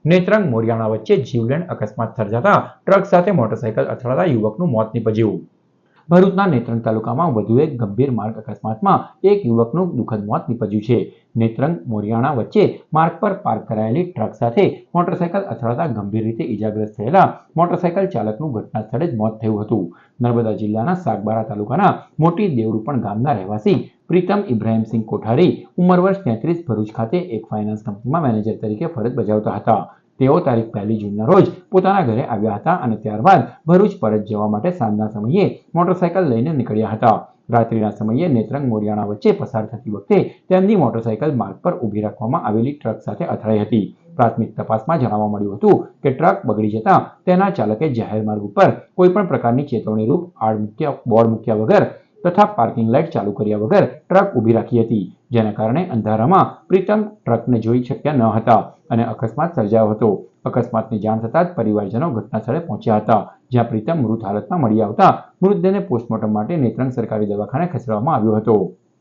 નેત્રંગ મોરિયાણા વચ્ચે જીવલેણ અકસ્માત સર્જાતા ટ્રક સાથે મોટરસાયકલ અથડાતા યુવકનું મોત નીપજ્યું. ભરૂચના નેત્રંગ તાલુકામાં વધુ એક ગંભીર માર્ગ અકસ્માતમાં એક યુવકનું દુઃખદ મોત નીપજ્યું છે. નેત્રંગ મોરિયાણા વચ્ચે માર્ગ પર પાર્ક કરાયેલી ટ્રક સાથે મોટરસાયકલ અથડાતા ગંભીર રીતે ઈજાગ્રસ્ત થયેલા મોટરસાયકલ ચાલકનું ઘટના સ્થળે જ મોત થયું હતું. નર્મદા જિલ્લાના સાગબારા તાલુકાના મોટી દેવરૂપણ ગામના રહેવાસી પ્રીતમ ઇબ્રાહિમસિંહ કોઠારી ઉંમર વર્ષ 33 ભરૂચ ખાતે એક ફાઇનાન્સ કંપનીમાં મેનેજર તરીકે ફરજ બજાવતા હતા. તેઓ તારીખ 1 જૂનના રોજ પોતાના ઘરે આવ્યા હતા અને ત્યારબાદ ભરૂચ પરત જવા માટે સાંજના સમયે મોટરસાયકલ લઈને નીકળ્યા હતા. રાત્રિના સમયે નેત્રંગ મોરિયાણા વચ્ચે પસાર થતી વખતે તેમની મોટરસાયકલ માર્ગ પર ઊભી રાખવામાં આવેલી ટ્રક સાથે અથડાઈ હતી. પ્રાથમિક તપાસમાં જાણવા મળ્યું હતું કે ટ્રક બગડી જતા તેના ચાલકે જાહેર માર્ગ ઉપર કોઈપણ પ્રકારની ચેતવણીરૂપ બોર્ડ મૂક્યા વગર તથા પાર્કિંગ લાઇટ ચાલુ કર્યા વગર ટ્રક ઊભી રાખી હતી, જેના કારણે અંધારામાં પ્રીતમ ટ્રકને જોઈ શક્યા ન હતા અને અકસ્માત સર્જાયો હતો. અકસ્માતની જાણ થતાં જ પરિવારજનો ઘટના સ્થળે પહોંચ્યા હતા, જ્યાં પ્રીતમ મૃત હાલતમાં મળી આવતા મૃતદેહને પોસ્ટમોર્ટમ માટે નેત્રંગ સરકારી દવાખાને ખસેડવામાં આવ્યો હતો.